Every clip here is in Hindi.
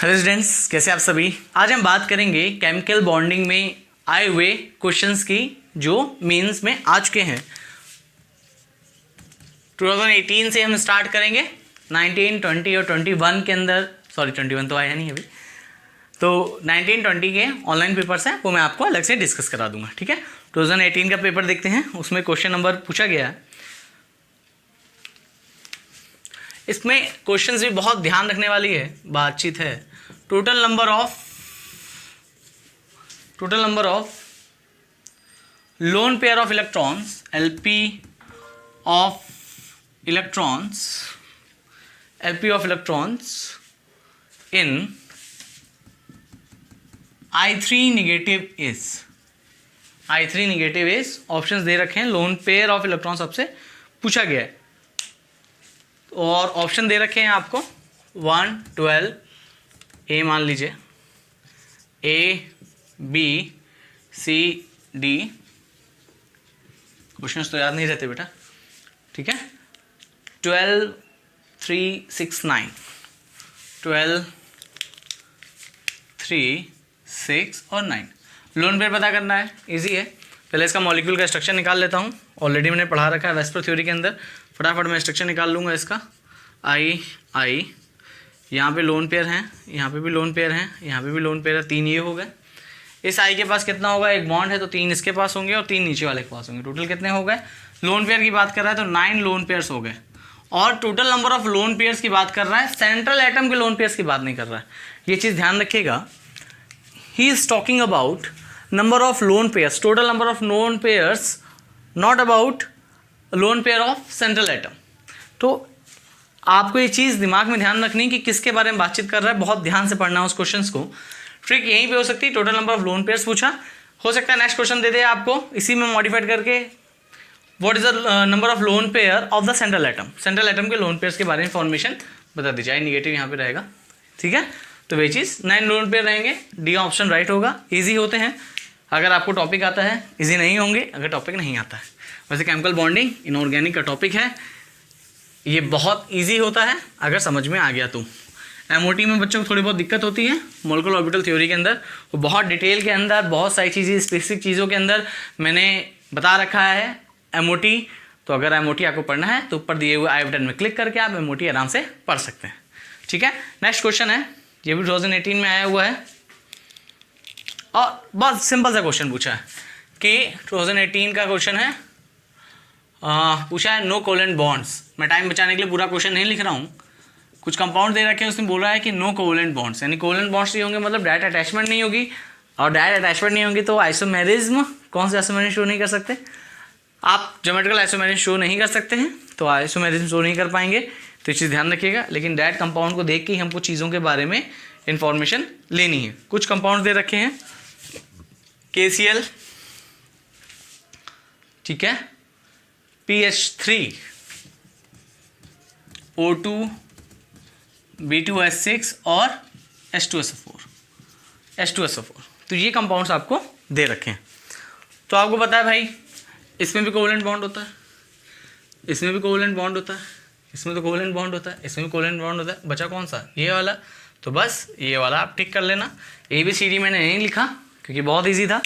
हेलो स्टूडेंट्स, कैसे आप सभी। आज हम बात करेंगे केमिकल बॉन्डिंग में आए हुए क्वेश्चंस की जो मेंस में आ चुके हैं। 2018 से हम स्टार्ट करेंगे। 19, 20 और 21 के अंदर, सॉरी 21 तो आया नहीं अभी, तो 19, 20 के ऑनलाइन पेपर्स हैं, वो मैं आपको अलग से डिस्कस करा दूंगा। ठीक है, 2018 का पेपर देखते हैं। उसमें क्वेश्चन नंबर पूछा गया है। इसमें क्वेश्चंस भी बहुत ध्यान रखने वाली है बातचीत है। Total number of lone pair of electrons, LP of electrons in I3 negative is options दे रखे हैं। लोन पेयर ऑफ इलेक्ट्रॉन्स आपसे पूछा गया है और ऑप्शन दे रखे हैं आपको 1, 12, ए मान लीजिए, A, B, C, D। Questions तो याद नहीं रहते बेटा, ठीक है। 12, 3, 6, 9, 12, 3, 6 और 9। लोन पेयर पता करना है, इजी है। पहले इसका मॉलिक्यूल का स्ट्रक्चर निकाल लेता हूँ। ऑलरेडी मैंने पढ़ा रखा है वेस्पर थ्योरी के अंदर। फटाफट मैं स्ट्रक्चर निकाल लूँगा इसका। I यहाँ पे लोन पेयर हैं, यहाँ पे भी लोन पेयर हैं, यहाँ पे भी लोन पेयर है। 3 ये हो गए। इस I के पास कितना होगा, एक बॉन्ड है तो 3 इसके पास होंगे और 3 नीचे वाले के पास होंगे। टोटल कितने हो गए, लोन पेयर की बात कर रहा है तो 9 लोन पेयर्स हो गए। और total number of lone pairs की बात कर रहा है, सेंट्रल एटम के लोन पेयर्स की बात नहीं कर रहा है। ये चीज़ ध्यान रखिएगा। He is talking about number of lone pairs, total number of lone pairs, not about lone pair of central atom। तो आपको ये चीज़ दिमाग में ध्यान रखनी कि किसके बारे में बातचीत कर रहा है, बहुत ध्यान से पढ़ना है उस क्वेश्चंस को। ट्रिक यहीं पे हो सकती है, total number of lone pairs पूछा हो सकता है। नेक्स्ट क्वेश्चन दे दे आपको इसी में मॉडिफाइड करके, what is the number of lone pair of the central atom, central atom के लोन पेयर्स के बारे में इंफॉर्मेशन बता दीजिए। नेगेटिव यहाँ पे रहेगा, ठीक है। तो वही चीज़ 9 लोन पेयर रहेंगे। डी ऑप्शन राइट होगा। ईजी होते हैं अगर आपको टॉपिक आता है, इजी नहीं होंगे अगर टॉपिक नहीं आता है। वैसे केमिकल बॉन्डिंग इनऑर्गेनिक का टॉपिक है, ये बहुत इजी होता है अगर समझ में आ गया तो। MOT में बच्चों को थोड़ी बहुत दिक्कत होती है मॉलिक्यूलर ऑर्बिटल थ्योरी के अंदर, वो बहुत डिटेल के अंदर बहुत सारी चीज़ें स्पेसिफिक चीज़ों के अंदर मैंने बता रखा है MOT। तो अगर MOT आपको पढ़ना है तो ऊपर दिए हुए आई बटन में क्लिक करके आप MOT आराम से पढ़ सकते हैं, ठीक है। नेक्स्ट क्वेश्चन है, ये भी 2018 में आया हुआ है और बहुत सिंपल सा क्वेश्चन पूछा है कि 2018 का क्वेश्चन है। पूछा है नो कोवेलेंट बॉन्ड्स। मैं टाइम बचाने के लिए पूरा क्वेश्चन नहीं लिख रहा हूँ, कुछ कंपाउंड दे रखे हैं, उसमें बोल रहा है कि नो कोवेलेंट बॉन्ड्स, यानी कोवेलेंट बॉन्ड्स नहीं होंगे मतलब डायरेक्ट अटैचमेंट नहीं होगी, और डायरेक्ट अटैचमेंट नहीं होगी तो आइसोमेरिज्म। कौन से आइसोमेरिज्म शो नहीं कर सकते आप, ज्योमेट्रिकल आइसोमेरिज्म शो नहीं कर सकते हैं तो आइसोमेरिज्म शो नहीं कर पाएंगे। तो ये चीज़ ध्यान रखिएगा। लेकिन डायरेक्ट कंपाउंड को देख के ही हमको चीज़ों के बारे में इंफॉर्मेशन लेनी है। कुछ कंपाउंड दे रखे हैं, KCl, ठीक है, PH3, O2, B2H6 और H2SO4। तो ये कंपाउंड्स आपको दे रखे हैं। तो आपको पता है भाई, इसमें भी कोवेलेंट बॉन्ड होता है, इसमें भी कोवेलेंट बॉन्ड होता है, इसमें तो कोवेलेंट बॉन्ड होता है, इसमें भी कोवेलेंट बॉन्ड होता है। बचा कौन सा, ये वाला। तो बस ये वाला आप टिक कर लेना। ABCD मैंने नहीं लिखा क्योंकि बहुत इजी था,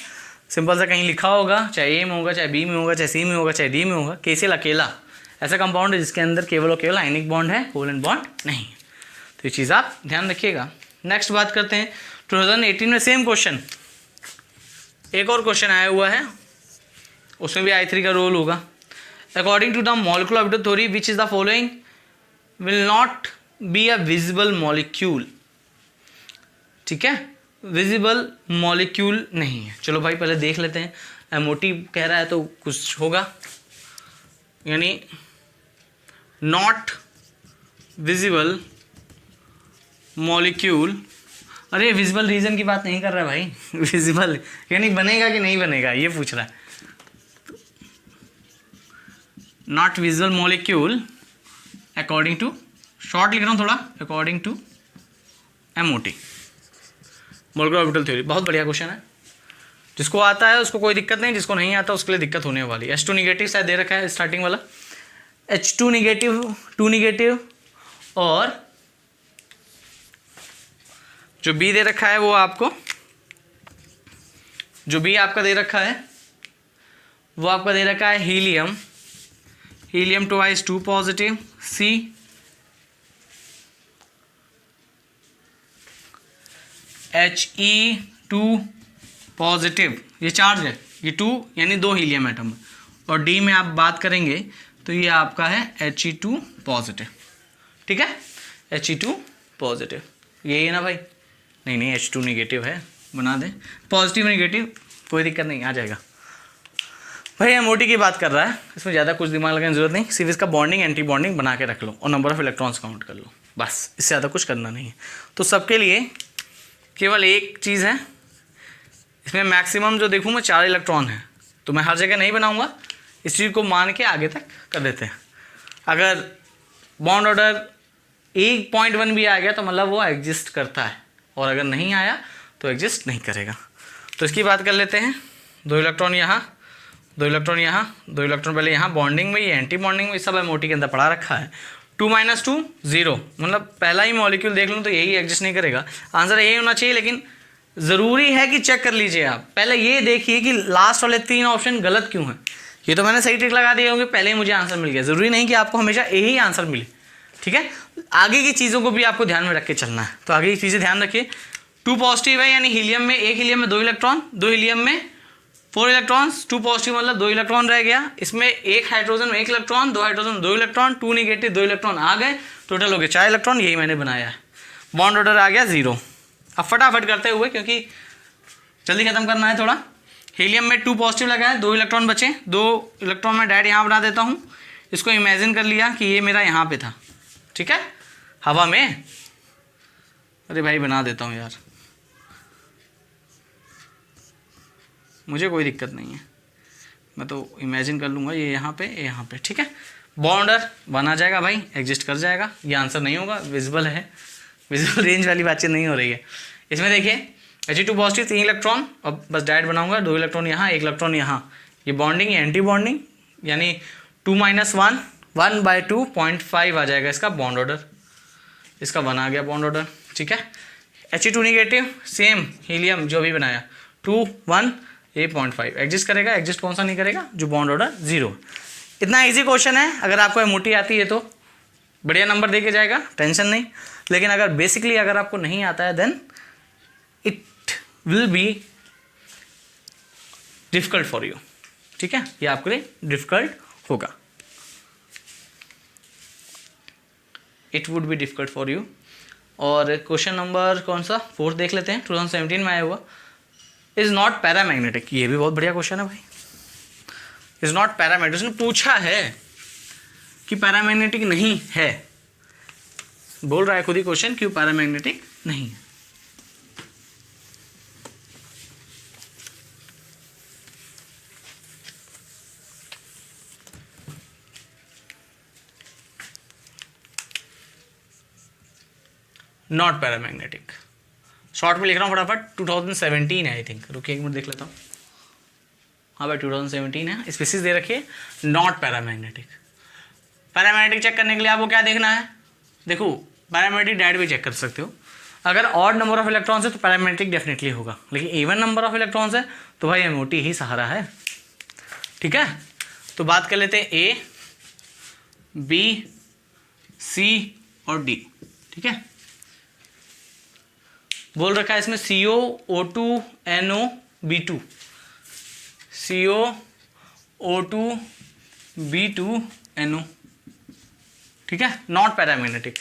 सिंपल सा कहीं लिखा होगा, चाहे A में होगा, चाहे B में होगा, चाहे C में होगा, चाहे D में होगा। KCl अकेला ऐसा कंपाउंड है जिसके अंदर केवल और केवल आयनिक बॉन्ड है, कोवेलेंट बॉन्ड नहीं है। तो ये चीज़ आप ध्यान रखिएगा। नेक्स्ट बात करते हैं 2018 में सेम क्वेश्चन, एक और क्वेश्चन आया हुआ है, उसमें भी I3 का रोल होगा। According to the molecular orbital theory which is the following will not be a visible molecule, ठीक है, विजिबल मॉलिक्यूल नहीं है। चलो भाई पहले देख लेते हैं, MOT कह रहा है तो कुछ होगा, यानी नॉट विजिबल मॉलिक्यूल। अरे विजिबल रीजन की बात नहीं कर रहा है भाई, विजिबल यानी बनेगा कि नहीं बनेगा ये पूछ रहा है। Not visible molecule according to, short लिख रहा हूँ थोड़ा, according to MOT, molecular orbital theory. बहुत बढ़िया क्वेश्चन है, जिसको आता है उसको कोई दिक्कत नहीं, जिसको नहीं आता उसके लिए दिक्कत होने वाली। H2 नेगेटिव शायद दे रखा है स्टार्टिंग वाला, H2 नेगेटिव, 2 नेगेटिव और जो बी दे रखा है वो आपको, जो बी आपका दे रखा है वो आपका दे रखा है हीलियम, हीलियम ट्वाइस 2 पॉजिटिव, सी He2 पॉजिटिव, ये चार्ज है, ये 2 यानी 2 हीलियम एटम है, और डी में आप बात करेंगे तो ये आपका है He2 पॉजिटिव, ठीक है, He2 पॉजिटिव, यही है ना भाई? नहीं H2 निगेटिव है, बना दें पॉजिटिव निगेटिव, कोई दिक्कत नहीं, आ जाएगा भाई। एमओटी की बात कर रहा है, इसमें ज़्यादा कुछ दिमाग लगाने की जरूरत नहीं, सिर्फ इसका बॉन्डिंग एंटी बॉन्डिंग बना के रख लो और नंबर ऑफ इलेक्ट्रॉन्स काउंट कर लो, बस, इससे ज़्यादा कुछ करना नहीं है। तो सबके लिए केवल एक चीज़ है, इसमें मैक्सिमम जो देखूँ मैं 4 इलेक्ट्रॉन है, तो मैं हर जगह नहीं बनाऊँगा, इस चीज़ को मान के आगे तक कर देते हैं। अगर बॉन्ड ऑर्डर 1.1 भी आ गया तो मतलब वो एग्जिस्ट करता है, और अगर नहीं आया तो एग्जिस्ट नहीं करेगा। तो इसकी बात कर लेते हैं, 2 इलेक्ट्रॉन यहाँ, 2 इलेक्ट्रॉन यहाँ, 2 इलेक्ट्रॉन पहले यहाँ बॉन्डिंग में, ये एंटी बॉन्डिंग में, सब एमओटी के अंदर पड़ा रखा है। 2 - 2 0, मतलब पहला ही मॉलिक्यूल देख लूँ तो यही एग्जिस्ट नहीं करेगा, आंसर यही होना चाहिए। लेकिन ज़रूरी है कि चेक कर लीजिए, आप पहले ये देखिए कि लास्ट वाले 3 ऑप्शन गलत क्यों हैं। ये तो मैंने सही ट्रिक लगा दिए होंगे, पहले ही मुझे आंसर मिल गया, ज़रूरी नहीं कि आपको हमेशा यही आंसर मिले, ठीक है। आगे की चीज़ों को भी आपको ध्यान में रख के चलना है, तो आगे की चीज़ें ध्यान रखिए। 2 पॉजिटिव है, यानी हीलियम में, एक हीलियम में 2 इलेक्ट्रॉन, 2 हीलियम में 4 इलेक्ट्रॉन्स, 2 पॉजिटिव मतलब 2 इलेक्ट्रॉन रह गया, इसमें 1 हाइड्रोजन में 1 electron, 2 hydrogen 2 electron, 2 negative 2 electron आ गए, टोटल हो गए 4 इलेक्ट्रॉन, यही मैंने बनाया है। बॉन्ड ऑर्डर आ गया 0। अब फटाफट करते हुए, क्योंकि जल्दी खत्म करना है थोड़ा। हीलियम में 2 पॉजिटिव लगा है, 2 इलेक्ट्रॉन बचे, 2 इलेक्ट्रॉन में डायरेक्ट यहाँ बना देता हूँ, इसको इमेजिन कर लिया कि ये मेरा यहाँ पे था, ठीक है, हवा में। अरे भाई बना देता हूँ यार, मुझे कोई दिक्कत नहीं है, मैं तो इमेजिन कर लूँगा, ये यहाँ पे, ठीक है। बॉन्डर बना जाएगा भाई, एग्जिस्ट कर जाएगा, ये आंसर नहीं होगा, विजिबल है, विजिबल रेंज वाली बातचीत नहीं हो रही है। इसमें देखिए He2 पॉजिटिव 3 इलेक्ट्रॉन, अब बस डायरेक्ट बनाऊंगा, 2 इलेक्ट्रॉन यहाँ, 1 इलेक्ट्रॉन यहाँ, ये बॉन्डिंग, ये एंटी बॉन्डिंग, यानी 2 - 1 1/2 0.5 आ जाएगा इसका बॉन्ड ऑर्डर, इसका बना गया बॉन्ड ऑर्डर, ठीक है। He2 निगेटिव सेम हीलियम जो भी बनाया, 2 1 ये 0.5 एग्जिस्ट करेगा, एग्जिस्ट कौन सा नहीं करेगा, जो बॉन्ड ऑर्डर 0। इतना ईजी क्वेश्चन है, अगर आपको एमओटी आती है तो बढ़िया नंबर दे के जाएगा, टेंशन नहीं। लेकिन अगर बेसिकली अगर आपको नहीं आता है then it will be difficult for you, ठीक है, ये आपके लिए डिफिकल्ट होगा, it would be difficult for you. और क्वेश्चन नंबर कौन सा 4 देख लेते हैं, 2017 में आया हुआ, इज नॉट पैरामैग्नेटिक, ये भी बहुत बढ़िया क्वेश्चन है भाई। इज नॉट पैरामैग्नेटिक, उसने पूछा है कि पैरामैग्नेटिक नहीं है, बोल रहा है खुद ही क्वेश्चन, क्यों पैरामैग्नेटिक नहीं है। नॉट पैरामैग्नेटिक, शॉर्ट में लिख रहा हूँ फटाफट, 2017 है आई थिंक, रुकिए 1 मिनट देख लेता हूँ। हाँ भाई 2017 है, स्पीसीज दे रखिए नॉट पैरामैग्नेटिक। पैरामैग्नेटिक चेक करने के लिए आपको क्या देखना है, देखो पैरामैग्नेटिक डायरेक्ट भी चेक कर सकते हो, अगर ऑड नंबर ऑफ इलेक्ट्रॉन्स है तो पैरामैग्नेटिक डेफिनेटली होगा, लेकिन इवन नंबर ऑफ इलेक्ट्रॉन्स है तो भाई एमओटी ही सहारा है, ठीक है। तो बात कर लेते हैं ए, बी, सी और डी, ठीक है। बोल रखा है इसमें CO O2 NO B2, CO O2 B2 NO, ठीक है, नॉट पैरामैग्नेटिक।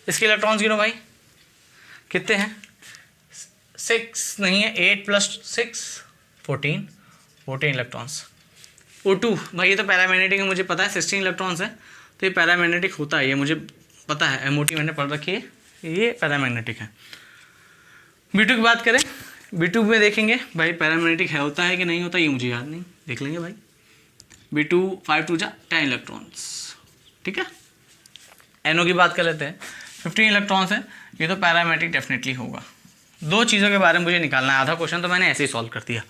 इसके इलेक्ट्रॉन्स गिनो भाई, कितने हैं, 6 नहीं है, 8 + 6 14 इलेक्ट्रॉन्स। O2 भाई ये तो पैरामैग्नेटिक है, मुझे पता है 16 इलेक्ट्रॉन्स है, तो ये पैरामैग्नेटिक होता है, ये मुझे पता है, एमओटी मैंने पढ़ रखी है, ये पैरामैग्नेटिक है। B2 की बात करें, B2 में देखेंगे भाई पैरामैग्नेटिक है, होता है कि नहीं होता ये मुझे याद नहीं, देख लेंगे भाई। B2 5 2 10 इलेक्ट्रॉन्स, ठीक है। NO की बात कर लेते हैं, 15 इलेक्ट्रॉन्स है, ये तो पैरामैग्नेटिक डेफिनेटली होगा। 2 चीज़ों के बारे में मुझे निकालना है, आधा क्वेश्चन तो मैंने ऐसे ही सॉल्व कर दिया।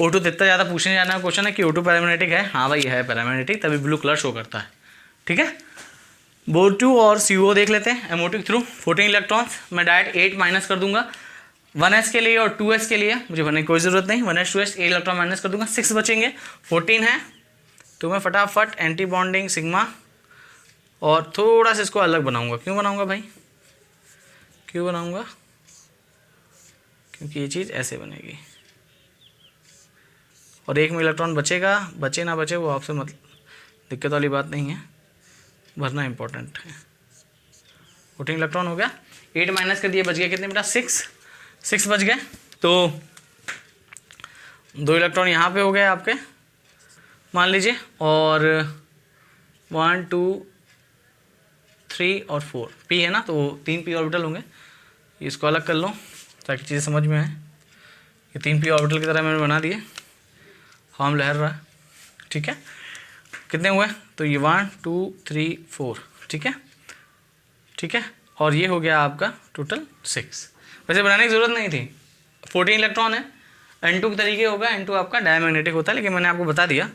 O2 तो इतना ज़्यादा पूछने जाना है क्वेश्चन है कि O2 पैरामैग्नेटिक है, हाँ भाई है पैरामैग्नेटिक, तभी ब्लू कलर शो करता है, ठीक है। BO2 और CO देख लेते हैं। MO2 के थ्रू 14 इलेक्ट्रॉन्स, मैं डायरेक्ट 8 माइनस कर दूंगा 1s के लिए और 2s के लिए, मुझे भरने की कोई ज़रूरत नहीं। 1s 2s 8 इलेक्ट्रॉन माइनस कर दूंगा, 6 बचेंगे, 14 है। तो मैं फटाफट एंटी बॉन्डिंग सिग्मा और थोड़ा सा इसको अलग बनाऊंगा। क्यों बनाऊंगा भाई, क्यों बनाऊंगा? क्योंकि ये चीज़ ऐसे बनेगी और एक में इलेक्ट्रॉन बचेगा, बचे ना बचे वो आपसे मतलब दिक्कत वाली बात नहीं है, भरना इंपॉर्टेंट है। 14 इलेक्ट्रॉन हो गया, 8 माइनस कर दिए, बच गया कितने बेटा? 6 बच गए। तो 2 इलेक्ट्रॉन यहाँ पे हो गए आपके मान लीजिए, और 1 2 3 और 4 p है ना, तो 3 p ऑर्बिटल होंगे। इसको अलग कर लो ताकि चीज़ें समझ में आए। ये 3 p ऑर्बिटल की तरह मैंने बना दिए, हम लहर रहा है, ठीक है। कितने हुए? तो ये 1 2 3 4, ठीक है, ठीक है। और ये हो गया आपका टोटल 6। वैसे बनाने की ज़रूरत नहीं थी, 14 इलेक्ट्रॉन है, N2 के तरीके होगा। N2 आपका डायमैग्नेटिक होता है, लेकिन मैंने आपको बता दिया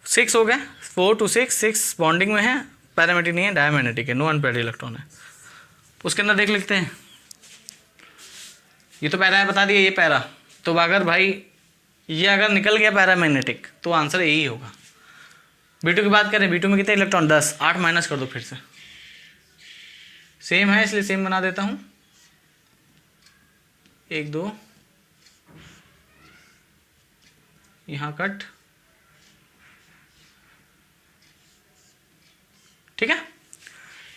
6 हो गए, 4 to 6 बॉन्डिंग में है, पैरामेटिक नहीं है, डायमैग्नेटिक है, नो अनपेयर्ड इलेक्ट्रॉन है। उसके अंदर देख लेते हैं, ये तो पैरा है, बता दिया ये पैरा। तो अगर भाई ये अगर निकल गया पैरामैग्नेटिक तो आंसर यही होगा। B2 की बात करें, B2 में कितने इलेक्ट्रॉन? 10, 8 माइनस कर दो फिर से, सेम है इसलिए सेम बना देता हूँ। 1 2 यहाँ कट, ठीक है।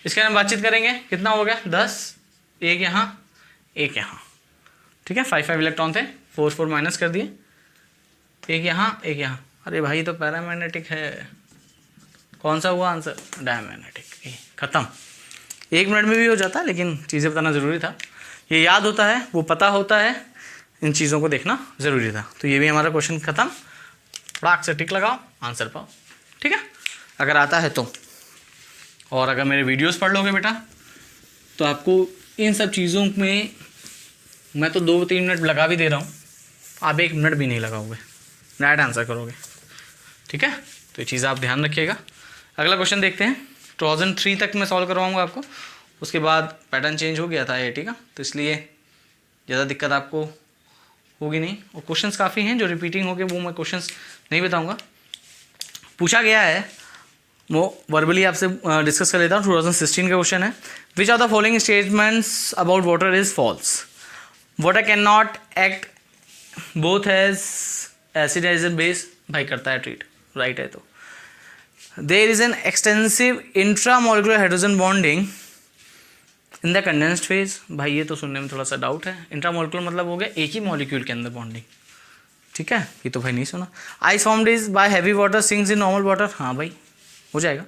इसके बारे में बातचीत करेंगे। कितना हो गया? 10, एक यहाँ एक यहाँ, ठीक है। 5 इलेक्ट्रॉन थे, 4 4 माइनस कर दिए, एक यहाँ एक यहाँ। अरे भाई तो पैरामैग्नेटिक है, कौन सा हुआ आंसर? डायमैग्नेटिक। खत्म। 1 मिनट में भी हो जाता है, लेकिन चीज़ें बताना ज़रूरी था। ये याद होता है, वो पता होता है, इन चीज़ों को देखना ज़रूरी था। तो ये भी हमारा क्वेश्चन ख़त्म। फटाक से टिक लगाओ, आंसर पाओ, ठीक है, अगर आता है तो। और अगर मेरे वीडियोस पढ़ लोगे बेटा तो आपको इन सब चीज़ों में मैं तो 2-3 मिनट लगा भी दे रहा हूँ, आप 1 मिनट भी नहीं लगाओगे, राइट आंसर करोगे, ठीक है। तो ये चीज़ आप ध्यान रखिएगा। अगला क्वेश्चन देखते हैं। 2003 तक मैं सॉल्व करवाऊँगा आपको, उसके बाद पैटर्न चेंज हो गया था IIT का, तो इसलिए ज़्यादा दिक्कत आपको होगी नहीं। और क्वेश्चंस काफ़ी हैं जो रिपीटिंग हो गए, वो मैं क्वेश्चंस नहीं बताऊंगा। पूछा गया है, वो वर्बली आपसे डिस्कस कर लेता हूँ। 2016 का क्वेश्चन है, which are the following statements about water is false? Water can not act both as acid as a base, भाई करता है ट्रीट, राइट है। तो there is an extensive intramolecular hydrogen bonding in the condensed phase, भाई ये तो सुनने में थोड़ा सा डाउट है। इंट्रामोलिकुलर मतलब हो गया एक ही मॉलिक्यूल के अंदर बॉन्डिंग, ठीक है, ये तो भाई नहीं सुना। Ice formed is by heavy water sinks in normal water, हाँ भाई हो जाएगा।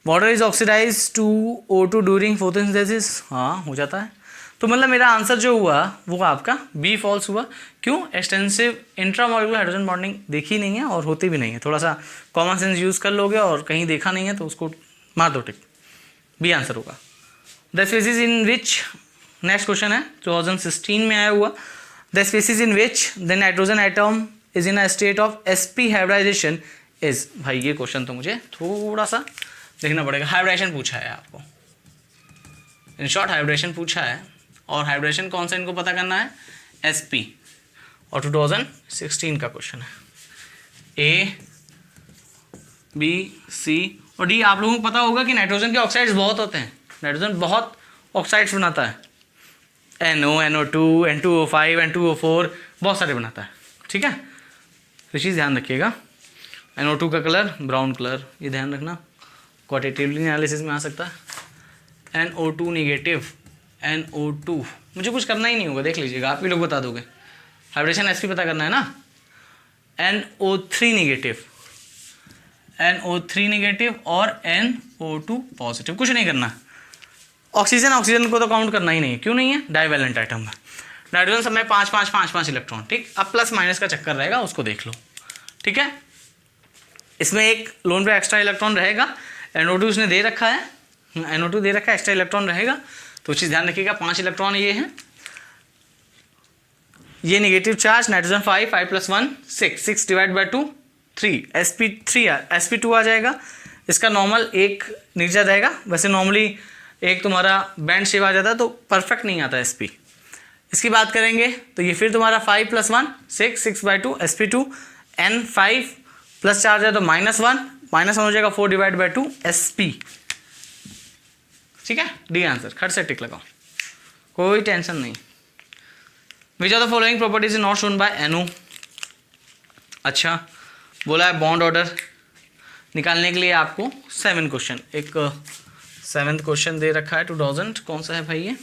Water is oxidize to O2 during photosynthesis, हाँ हो जाता है। तो मतलब मेरा आंसर जो हुआ वो आपका बी फॉल्स हुआ। क्यों? एक्सटेंसिव इंट्रामोलिकुलर हाइड्रोजन बॉन्डिंग देखी नहीं है और होती भी नहीं है। थोड़ा सा कॉमन सेंस यूज़ कर लोगे और कहीं देखा नहीं है तो उसको मार दो टिक, बी आंसर होगा। The species in which, next question है 2016 में आया हुआ, the species in which the nitrogen atom is in a state of sp hybridization is, भाई ये क्वेश्चन तो मुझे थोड़ा सा देखना पड़ेगा। हाइब्रिडेशन पूछा है आपको, इन शॉर्ट हाइब्रिडेशन पूछा है, और हाइब्रिडेशन कौन सा इनको पता करना है? sp, और 2016 का क्वेश्चन है। A B C और D। आप लोगों को पता होगा कि नाइट्रोजन के ऑक्साइड्स बहुत होते हैं, नाइट्रोजन बहुत ऑक्साइड्स बनाता है, NO, NO2, N2O5, N2O4 बहुत सारे बनाता है, ठीक है। तो चीज़ ध्यान रखिएगा। NO2 का कलर ब्राउन कलर, ये ध्यान रखना, क्वांटिटेटिवली एनालिसिस में आ सकता है। NO2 निगेटिव, NO2 मुझे कुछ करना ही नहीं होगा, देख लीजिएगा, आप ही लोग बता दोगे। हाइब्रिडेशन sp पता करना है ना। NO3 निगेटिव, NO3 निगेटिव और NO2 पॉजिटिव, कुछ नहीं करना। ऑक्सीजन को तो काउंट करना ही नहीं है, क्यों नहीं है? डाइवैलेंट आइटम है। नाइट्रोजन सब में 5 5 5 5 इलेक्ट्रॉन, ठीक। अब प्लस माइनस का चक्कर रहेगा, उसको देख लो, ठीक है। इसमें एक लोन पे एक्स्ट्रा इलेक्ट्रॉन रहेगा, NO2 उसने दे रखा है, NO2 दे रखा है, एक्स्ट्रा इलेक्ट्रॉन रहेगा, तो चीज़ ध्यान रखिएगा। 5 इलेक्ट्रॉन ये हैं, ये negative charge, nitrogen 5 5 + 1 6 6 divide by 2 3 sp2 आ जाएगा। इसका नॉर्मल एक नीचे रहेगा, वैसे नॉर्मली एक तुम्हारा बैंड शेप आ जाता है तो परफेक्ट नहीं आता SP। इसकी बात करेंगे तो ये फिर तुम्हारा 5 + 1 6 6/2 SP2 N 5 प्लस चार्ज है तो -1 हो जाएगा 4/2 SP। ठीक है, डी आंसर, खट से टिक लगाओ, कोई टेंशन नहीं। विच of the following properties is not shown by NO। अच्छा बोला है बॉन्ड ऑर्डर निकालने के लिए आपको 7 क्वेश्चन, एक 7th क्वेश्चन दे रखा है 2000, कौन सा है भाई ये,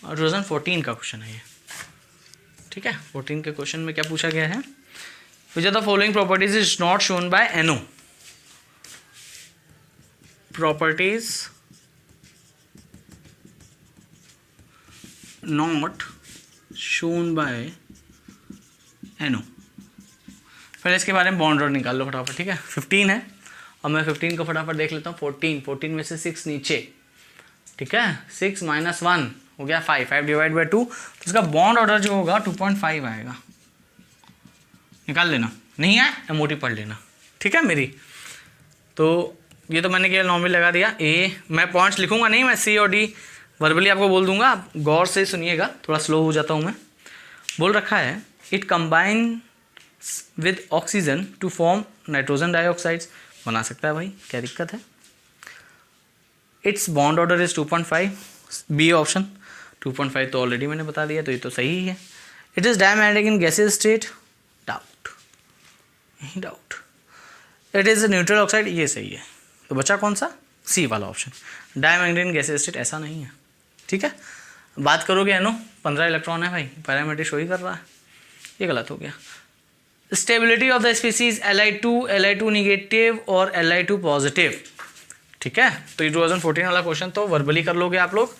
2014 का क्वेश्चन है ये। ठीक है, 14 के क्वेश्चन में क्या पूछा गया है, विच of the following properties is not shown by NO। Properties not shown by NO। पहले इसके बारे में बॉन्ड ऑर्डर निकाल लो फटाफट। ठीक है, 15 है और मैं 15 को फटाफट देख लेता हूँ। 14 में से 6 नीचे, ठीक है, 6 - 1 हो गया 5 5/2, तो इसका बॉन्ड ऑर्डर जो होगा 2.5 आएगा। निकाल लेना, नहीं है MOT पढ़ लेना। ठीक है मेरी, तो ये तो मैंने क्या नॉर्मल लगा दिया। मैं पॉइंट्स लिखूंगा नहीं, मैं C और D वर्बली आपको बोल दूंगा, आप गौर से सुनिएगा, थोड़ा स्लो हो जाता हूँ मैं। बोल रखा है it combine with oxygen to form nitrogen dioxides. बना सकता है भाई, क्या दिक्कत है। Its bond order is 2.5, B option. 2.5 तो ऑलरेडी मैंने बता दिया, तो ये तो सही ही है। It is diamagnetic in gases state, doubt, यही doubt. It is neutral oxide, ये सही है। तो बचा कौन सा, सी वाला option, diamagnetic in gases state, ऐसा नहीं है। ठीक है, बात करोगे NO 15 इलेक्ट्रॉन है भाई, पैरामीटर शो ही कर रहा है, ये गलत हो गया। Stability of the species Li2 negative और Li2 पॉजिटिव। ठीक है, तो ये 2014 वाला क्वेश्चन तो वर्बली कर लोगे आप लोग।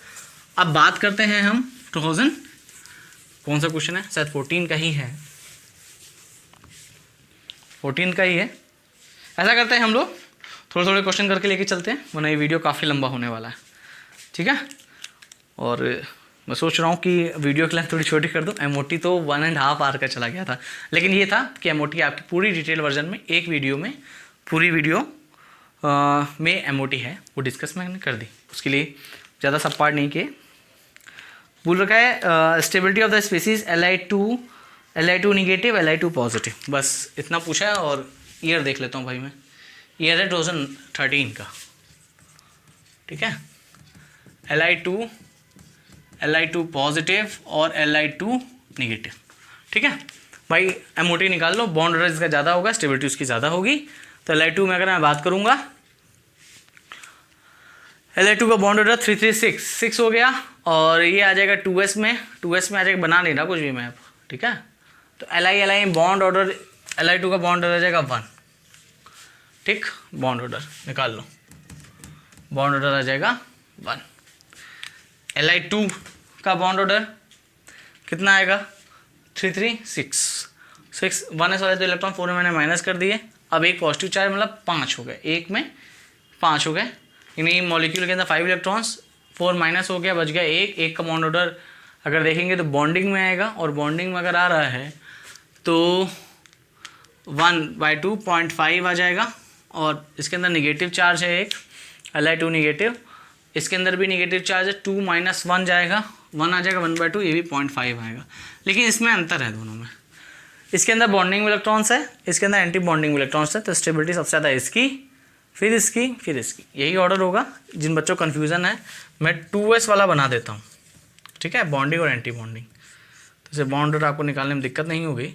अब बात करते हैं हम 2000, कौन सा क्वेश्चन है, शायद 14 का ही है, 14 का ही है। ऐसा करते हैं हम लोग, थोड़े थोड़े क्वेश्चन करके लेके चलते हैं, वरना ये वीडियो काफ़ी लंबा होने वाला है। ठीक है, और मैं सोच रहा हूँ कि वीडियो की लेंथ थोड़ी छोटी कर दूँ। MOT तो 1.5 आवर का चला गया था, लेकिन ये था कि MOT आपकी पूरी डिटेल वर्जन में एक वीडियो में, पूरी वीडियो में MOT है वो डिस्कस मैंने कर दी, उसके लिए ज़्यादा सब पार्ट नहीं किए। बोल रखा है stability of the species Li2 negative Li2 positive, बस इतना पूछा है। और ईयर देख लेता हूँ भाई मैं, ईयर है 2013 का। ठीक है, Li2 पॉजिटिव और Li2 निगेटिव। ठीक है भाई, MOT निकाल लो, बॉन्ड ऑर्डर इसका ज़्यादा होगा, स्टेबिलिटी उसकी ज़्यादा होगी। तो Li2 में अगर मैं बात करूँगा, Li2 का बॉन्ड ऑर्डर 336 हो गया, और ये आ जाएगा 2s में आ जाएगा, बना नहीं रहा कुछ भी मैं। ठीक है, तो Li बॉन्ड ऑर्डर, Li2 का बॉन्ड ऑर्डर आ जाएगा 1। ठीक, बॉन्ड ऑर्डर निकाल लो, बॉन्ड ऑर्डर आ जाएगा 1। Li2 का बॉन्ड ऑर्डर कितना आएगा, 336 1s वाले तो इलेक्ट्रॉन 4 में मैंने माइनस कर दिए। अब एक पॉजिटिव चार्ज मतलब 5 हो गए, एक में 5 हो गए, यानी मॉलिक्यूल के अंदर 5 इलेक्ट्रॉन्स, 4 माइनस हो गया, बच गया एक का बॉन्ड ऑर्डर अगर देखेंगे तो बॉन्डिंग में आएगा, और बॉन्डिंग में अगर आ रहा है तो 1/2.5 आ जाएगा। और इसके अंदर निगेटिव चार्ज है एक, Li2 निगेटिव, इसके अंदर भी निगेटिव चार्ज है, 2 - 1 जाएगा, 1 आ जाएगा 1/2, ये भी 0.5 आएगा। लेकिन इसमें अंतर है दोनों में, इसके अंदर बॉन्डिंग इलेक्ट्रॉन्स है, इसके अंदर एंटी बॉन्डिंग इलेक्ट्रॉन्स है। तो स्टेबिलिटी सबसे ज़्यादा इसकी, फिर इसकी, फिर इसकी, यही ऑर्डर होगा। जिन बच्चों को कन्फ्यूज़न है, मैं 2s वाला बना देता हूँ। ठीक है, बॉन्डिंग और एंटी बॉन्डिंग, तो इसे बॉन्ड ऑर्डर आपको निकालने में दिक्कत नहीं होगी।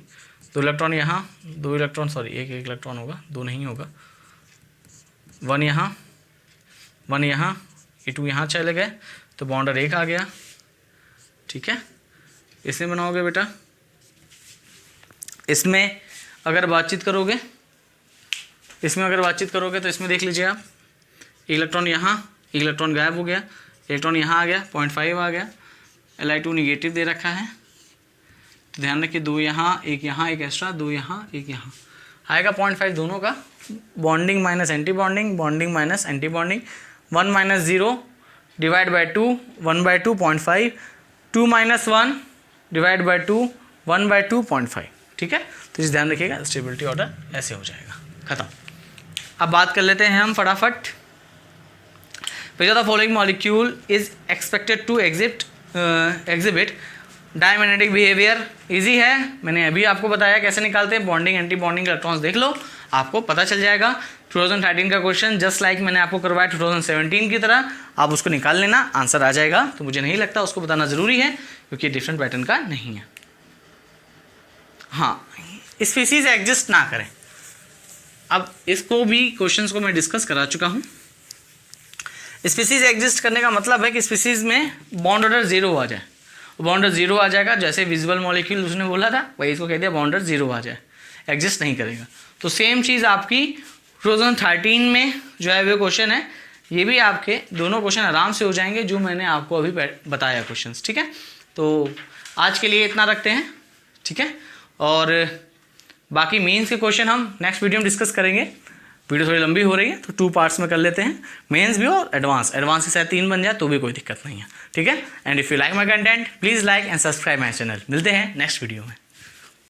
2 इलेक्ट्रॉन यहाँ, 2 इलेक्ट्रॉन, सॉरी एक इलेक्ट्रॉन होगा, 2 नहीं होगा, 1 यहाँ, 1 यहाँ, ये 2 यहाँ चले गए, तो बॉन्ड ऑर्डर 1 आ गया। ठीक है, इसमें बनाओगे बेटा, इसमें अगर बातचीत करोगे, तो इसमें देख लीजिए आप, इलेक्ट्रॉन यहाँ, इलेक्ट्रॉन गायब हो गया, इलेक्ट्रॉन यहाँ आ गया, 0.5 आ गया, Li2 निगेटिव दे रखा है, तो ध्यान रखिए 2 यहाँ, एक एक्स्ट्रा, 2 यहाँ, एक यहाँ आएगा 0.5 दोनों का। Bonding minus anti bonding, bonding minus anti bonding, 1 - 0 divide by 2, 1/2 0.5, 2 - 1 divide by 2, 1/2 0.5। ठीक है, तो इस ध्यान रखिएगा, स्टेबिलिटी ऑर्डर ऐसे हो जाएगा। खत्म। अब बात कर लेते हैं हम फटाफट। Which of the following molecule is expected to exhibit diamagnetic behaviour. Easy है, मैंने अभी आपको बताया कैसे निकालते हैं। बॉन्डिंग एंटी बॉन्डिंग इलेक्ट्रॉन्स देख लो, आपको पता चल जाएगा। 2013 का क्वेश्चन जस्ट लाइक मैंने आपको करवाया 2017 की तरह, आप उसको निकाल लेना, आंसर आ जाएगा। तो मुझे नहीं लगता उसको बताना ज़रूरी है क्योंकि डिफरेंट पैटर्न का नहीं है। हाँ, स्पीसीज एग्जिस्ट ना करें। अब इसको भी क्वेश्चंस को मैं डिस्कस करा चुका हूँ। स्पीसीज एग्जिस्ट करने का मतलब है कि स्पीसीज में बॉन्ड ऑर्डर 0 आ जाए। बॉन्ड ऑर्डर 0 आ जाएगा, जैसे विजिबल मॉलिक्यूल उसने बोला था वही इसको कह दिया, बॉन्ड ऑर्डर 0 आ जाए, एग्जिस्ट नहीं करेगा। तो सेम चीज़ आपकी 2013 में जो है वो क्वेश्चन है, ये भी आपके दोनों क्वेश्चन आराम से हो जाएंगे जो मैंने आपको अभी बताया क्वेश्चंस। ठीक है, तो आज के लिए इतना रखते हैं। ठीक है, और बाकी मेंस के क्वेश्चन हम नेक्स्ट वीडियो में डिस्कस करेंगे। वीडियो थोड़ी लंबी हो रही है तो 2 पार्ट्स में कर लेते हैं, मेंस भी और एडवांस से शायद 3 बन जाए तो भी कोई दिक्कत नहीं है। ठीक है, and if you like my content please like and subscribe my channel. मिलते हैं नेक्स्ट वीडियो में।